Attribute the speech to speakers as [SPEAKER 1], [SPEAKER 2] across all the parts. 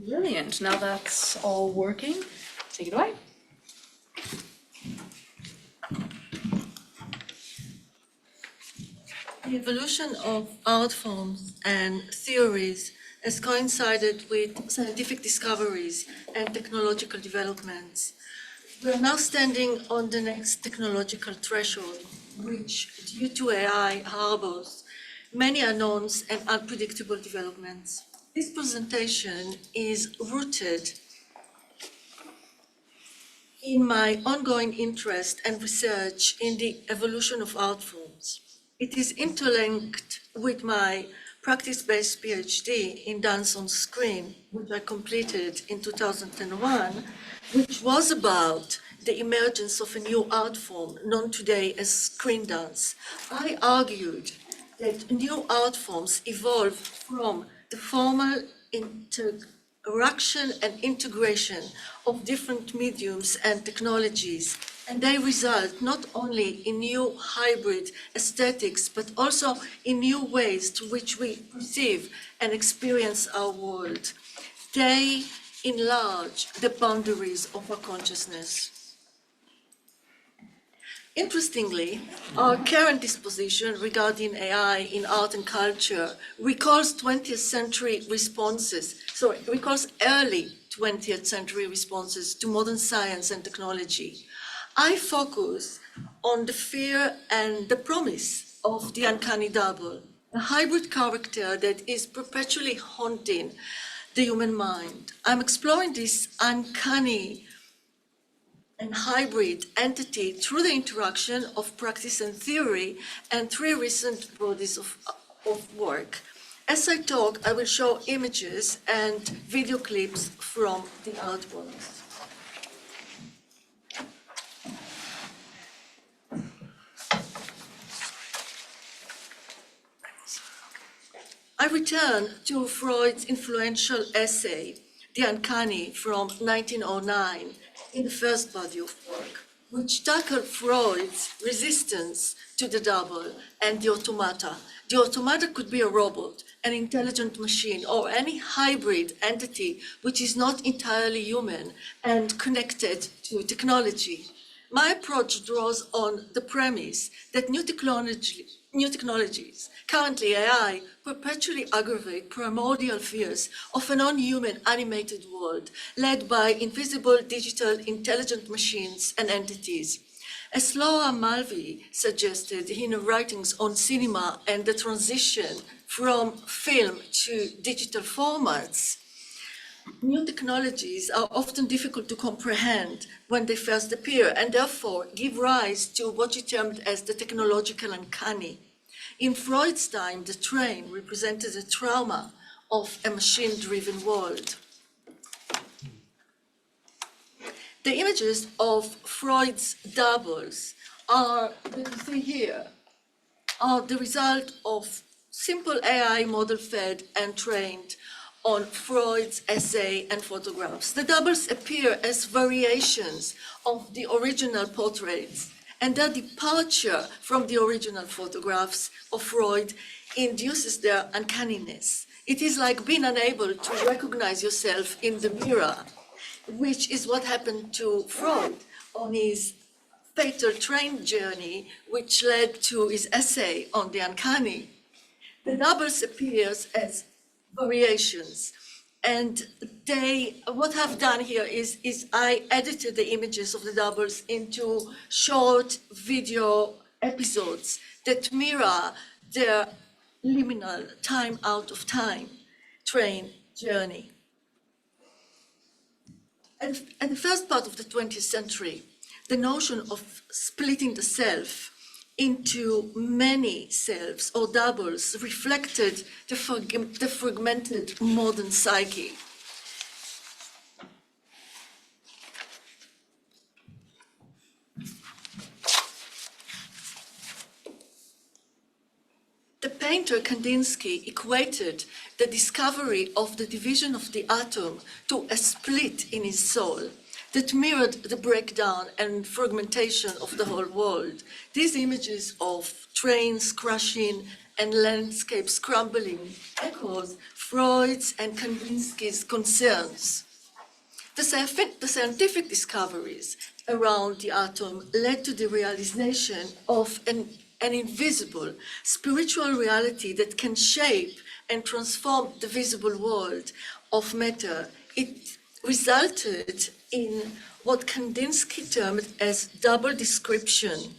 [SPEAKER 1] Brilliant. Now that's all working. Take it away.
[SPEAKER 2] The evolution of art forms and theories has coincided with scientific discoveries and technological developments. We are now standing on the next technological threshold, which, due to AI, harbors many unknowns and unpredictable developments. This presentation is rooted in my ongoing interest and research in the evolution of art forms. It is interlinked with my practice-based PhD in dance on screen, which I completed in 2001, which was about the emergence of a new art form known today as screen dance. I argued that new art forms evolve from the formal interaction and integration of different mediums and technologies, and they result not only in new hybrid aesthetics, but also in new ways to which we perceive and experience our world. They enlarge the boundaries of our consciousness. Interestingly, our current disposition regarding AI in art and culture recalls early 20th century responses to modern science and technology. I focus on the fear and the promise of the uncanny double, a hybrid character that is perpetually haunting the human mind. I'm exploring this uncanny and hybrid entity through the interaction of practice and theory and three recent bodies of work. As I talk, I will show images and video clips from the artworks. I return to Freud's influential essay, The Uncanny, from 1909, in the first body of work, which tackled Freud's resistance to the double and the automata. The automata could be a robot, an intelligent machine, or any hybrid entity which is not entirely human and connected to technology. My approach draws on the premise that new technologies, currently AI, perpetually aggravate primordial fears of a non-human animated world led by invisible digital intelligent machines and entities. As Laura Mulvey suggested in her writings on cinema and the transition from film to digital formats, new technologies are often difficult to comprehend when they first appear and therefore give rise to what she termed as the technological uncanny. In Freud's time, the train represented a trauma of a machine-driven world. The images of Freud's doubles that you see here, are the result of simple AI model fed and trained on Freud's essay and photographs. The doubles appear as variations of the original portraits, and their departure from the original photographs of Freud induces their uncanniness. It is like being unable to recognize yourself in the mirror, which is what happened to Freud on his fatal train journey, which led to his essay on the uncanny. The doubles appears as variations. And what I've done here is I edited the images of the doubles into short video episodes that mirror their liminal time out of time train journey. And at the first part of the 20th century, the notion of splitting the self into many selves or doubles reflected the fragmented modern psyche. The painter Kandinsky equated the discovery of the division of the atom to a split in his soul that mirrored the breakdown and fragmentation of the whole world. These images of trains crashing and landscape scrambling echoes Freud's and Kandinsky's concerns. The scientific discoveries around the atom led to the realization of an invisible spiritual reality that can shape and transform the visible world of matter. It resulted in what Kandinsky termed as double description.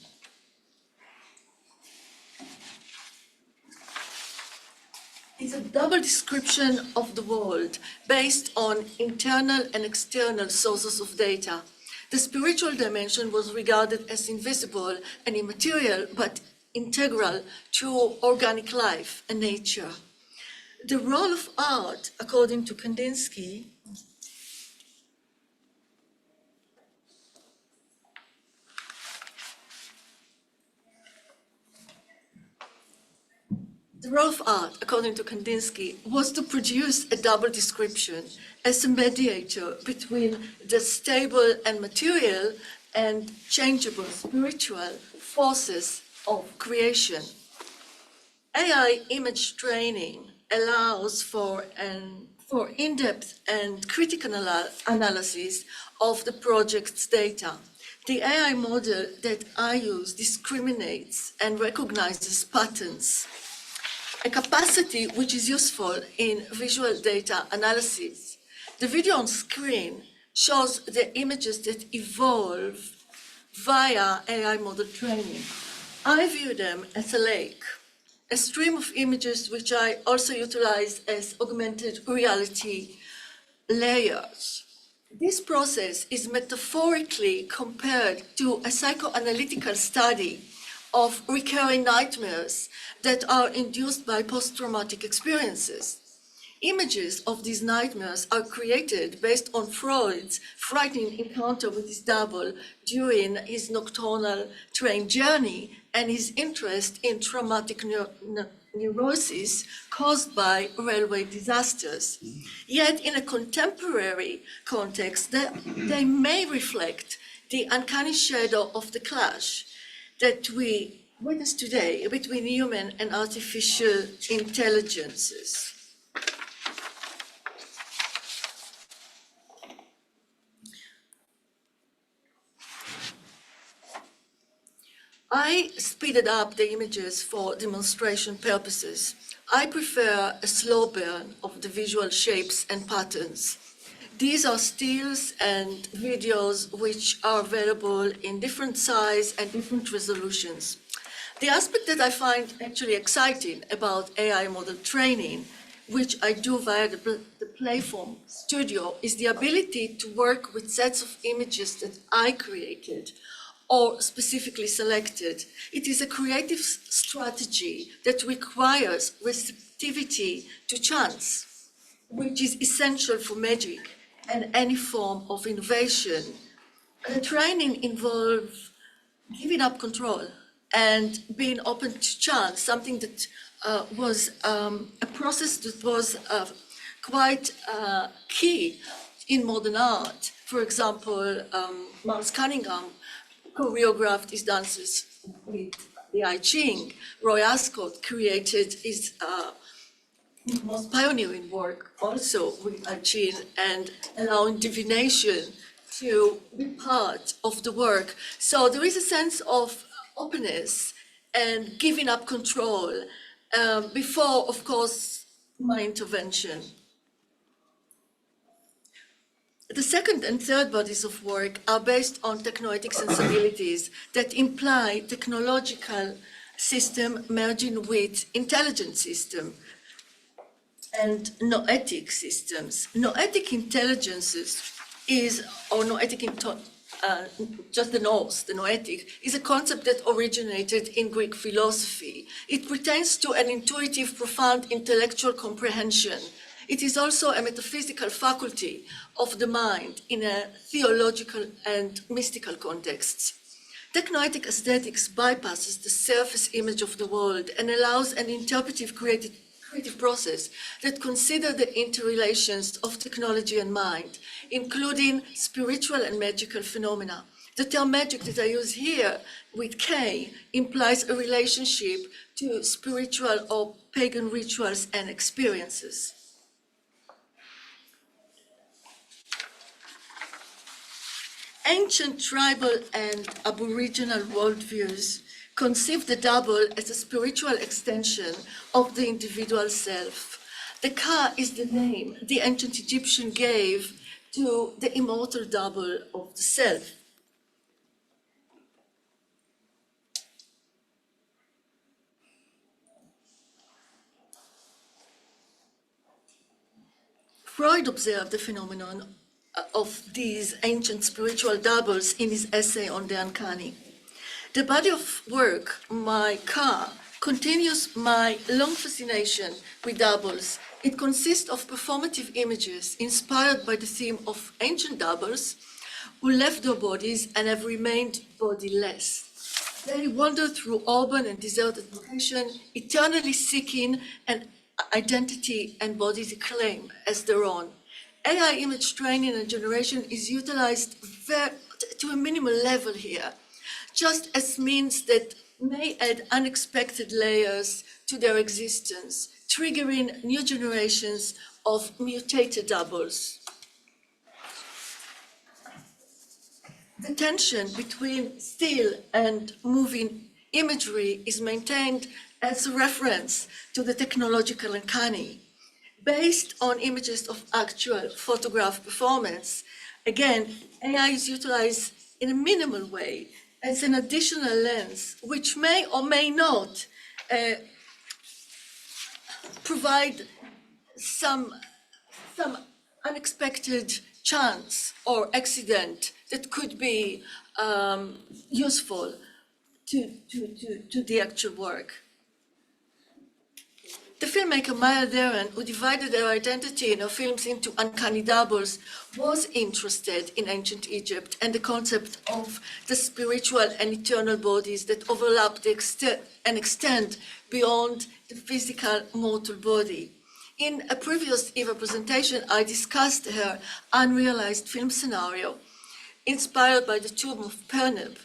[SPEAKER 2] It's a double description of the world based on internal and external sources of data. The spiritual dimension was regarded as invisible and immaterial, but integral to organic life and nature. The role of art, according to Kandinsky, was to produce a double description as a mediator between the stable and material and changeable spiritual forces of creation. AI image training allows for in-depth and critical analysis of the project's data. The AI model that I use discriminates and recognizes patterns, a capacity which is useful in visual data analysis. The video on screen shows the images that evolve via AI model training. I view them as a lake, a stream of images which I also utilize as augmented reality layers. This process is metaphorically compared to a psychoanalytical study of recurring nightmares that are induced by post-traumatic experiences. Images of these nightmares are created based on Freud's frightening encounter with his double during his nocturnal train journey and his interest in traumatic neurosis caused by railway disasters. Yet in a contemporary context, they may reflect the uncanny shadow of the clash that we witness today between human and artificial intelligences. I speeded up the images for demonstration purposes. I prefer a slow burn of the visual shapes and patterns. These are stills and videos which are available in different size and different resolutions. The aspect that I find actually exciting about AI model training, which I do via the Playform Studio, is the ability to work with sets of images that I created or specifically selected. It is a creative strategy that requires receptivity to chance, which is essential for magic and any form of innovation. The training involves giving up control and being open to chance, something that was a process that was quite key in modern art. For example, Miles Cunningham choreographed his dances with the I Ching. Roy Ascot created his most pioneering work also with I Ching and allowing divination to be part of the work. So there is a sense of openness and giving up control before, of course, my intervention. The second and third bodies of work are based on technoetic sensibilities that imply technological system merging with intelligent system and noetic systems. Noetic intelligences just the nos, the noetic, is a concept that originated in Greek philosophy. It pertains to an intuitive, profound intellectual comprehension. It is also a metaphysical faculty of the mind in a theological and mystical context. Technoetic aesthetics bypasses the surface image of the world and allows an interpretive creative process that considers the interrelations of technology and mind, including spiritual and magical phenomena. The term magic that I use here with K implies a relationship to spiritual or pagan rituals and experiences. Ancient tribal and aboriginal worldviews conceived the double as a spiritual extension of the individual self. The Ka is the name the ancient Egyptian gave to the immortal double of the self. Freud observed the phenomenon of these ancient spiritual doubles in his essay on the uncanny. The body of work, my Ka, continues my long fascination with doubles. It consists of performative images inspired by the theme of ancient doubles who left their bodies and have remained bodiless. They wander through urban and deserted locations, eternally seeking an identity and body to claim as their own. AI image training and generation is utilized to a minimal level here, just as means that may add unexpected layers to their existence, triggering new generations of mutated doubles. The tension between still and moving imagery is maintained as a reference to the technological uncanny. Based on images of actual photograph performance, again, AI is utilized in a minimal way as an additional lens, which may or may not provide some unexpected chance or accident that could be useful to the actual work. The filmmaker Maya Deren, who divided her identity in her films into uncanny doubles, was interested in ancient Egypt and the concept of the spiritual and eternal bodies that overlap and extend beyond the physical mortal body. In a previous EVA presentation, I discussed her unrealized film scenario inspired by the tomb of Perneb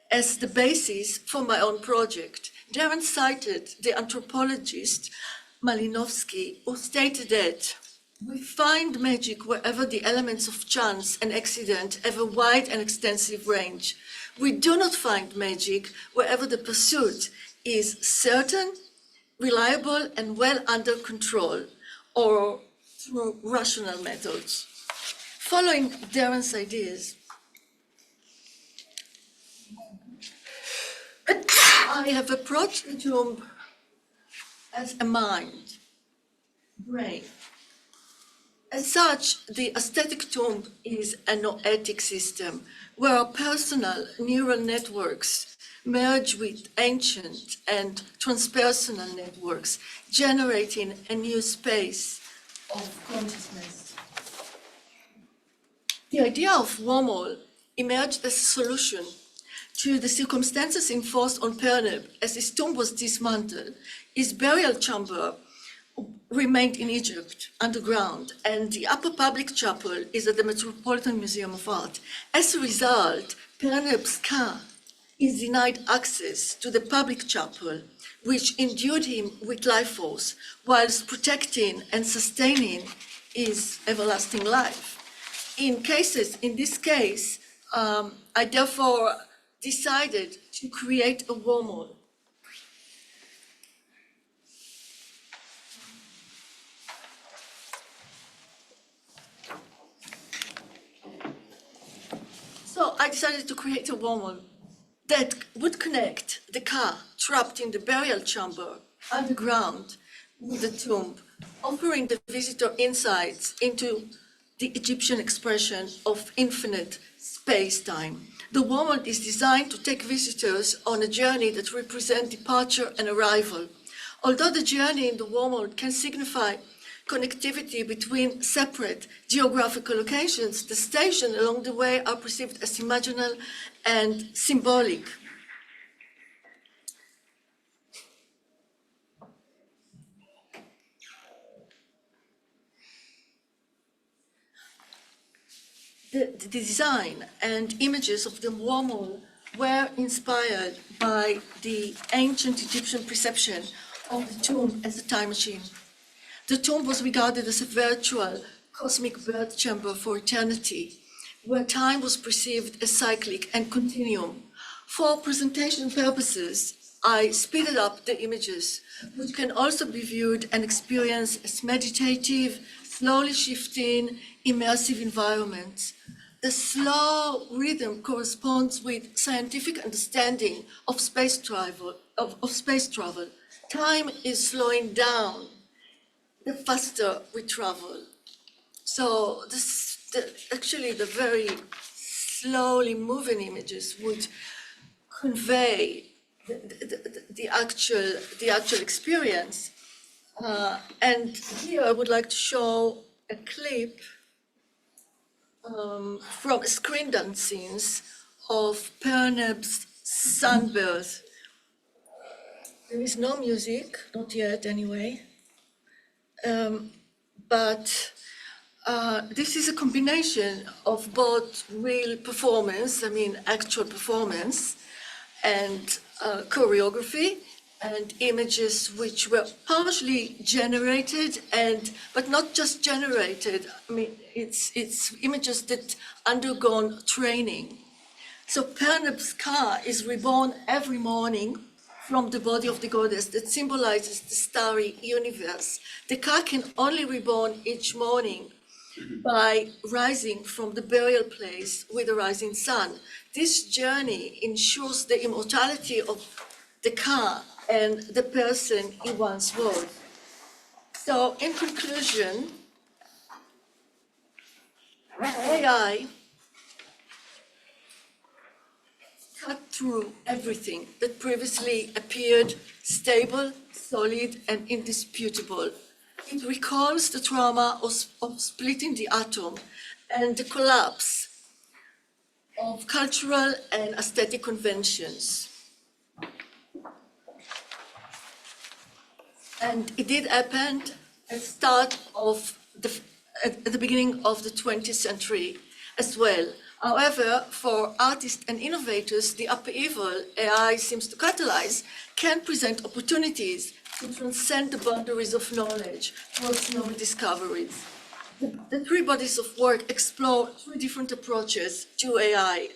[SPEAKER 2] as the basis for my own project. Darren cited the anthropologist Malinowski, who stated that we find magic wherever the elements of chance and accident have a wide and extensive range. We do not find magic wherever the pursuit is certain, reliable, and well under control, or through rational methods. Following Darren's ideas, I have approached the tomb as a mind, brain. As such, the aesthetic tomb is a noetic system where our personal neural networks merge with ancient and transpersonal networks, generating a new space of consciousness. The idea of wormhole emerged as a solution to the circumstances enforced on Perneb as his tomb was dismantled. His burial chamber remained in Egypt underground, and the upper public chapel is at the Metropolitan Museum of Art. As a result, Perneb's Ka is denied access to the public chapel, which endued him with life force, whilst protecting and sustaining his everlasting life. In this case, I therefore decided to create a wormhole. So I decided to create a wormhole that would connect the Ka trapped in the burial chamber underground with the tomb, offering the visitor insights into the Egyptian expression of infinite space-time. The wormhole is designed to take visitors on a journey that represents departure and arrival. Although the journey in the wormhole can signify connectivity between separate geographical locations, the stations along the way are perceived as imaginal and symbolic. the design and images of the wormhole were inspired by the ancient Egyptian perception of the tomb as a time machine. The tomb was regarded as a virtual cosmic birth chamber for eternity, where time was perceived as cyclic and continuum. For presentation purposes, I speeded up the images, which can also be viewed and experienced as meditative, slowly shifting, immersive environments. The slow rhythm corresponds with scientific understanding of space travel. Time is slowing down the faster we travel. So actually the very slowly moving images would convey the actual experience. And here I would like to show a clip from screen dance scenes of Perneb's sunbirth. There is no music, not yet anyway, but this is a combination of both real performance, actual performance, and choreography, and images which were partially generated, but not just generated. It's images that undergone training. So Perneb's car is reborn every morning from the body of the goddess that symbolizes the starry universe. The car can only reborn each morning by rising from the burial place with the rising sun. This journey ensures the immortality of the car and the person he once was. So in conclusion, AI cut through everything that previously appeared stable, solid, and indisputable. It recalls the trauma of splitting the atom and the collapse of cultural and aesthetic conventions. And it did happen at the beginning of the 20th century as well. However, for artists and innovators, the upheaval AI seems to catalyze can present opportunities to transcend the boundaries of knowledge towards novel discoveries. The three bodies of work explore three different approaches to AI.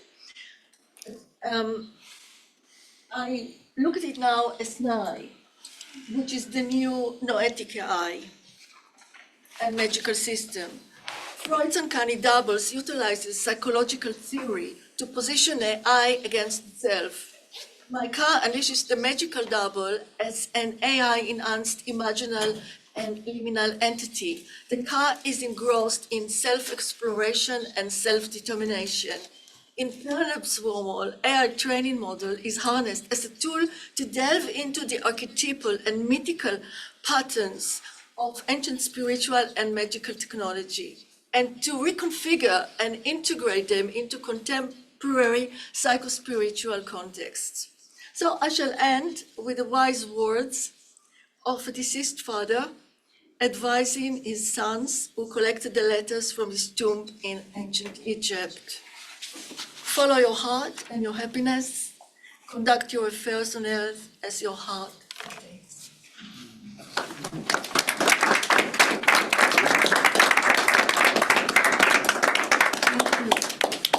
[SPEAKER 2] I look at it now as NAI, which is the new noetic AI and magical system. Freud's uncanny doubles utilizes psychological theory to position AI against itself. My car unleashes the magical double as an AI-enhanced imaginal and liminal entity. The car is engrossed in self-exploration and self-determination. In Perneb's wormhole, AI training model is harnessed as a tool to delve into the archetypal and mythical patterns of ancient spiritual and magical technology, and to reconfigure and integrate them into contemporary psycho-spiritual contexts. So I shall end with the wise words of a deceased father advising his sons who collected the letters from his tomb in ancient Egypt. Follow your heart and your happiness. Conduct your affairs on earth as your heart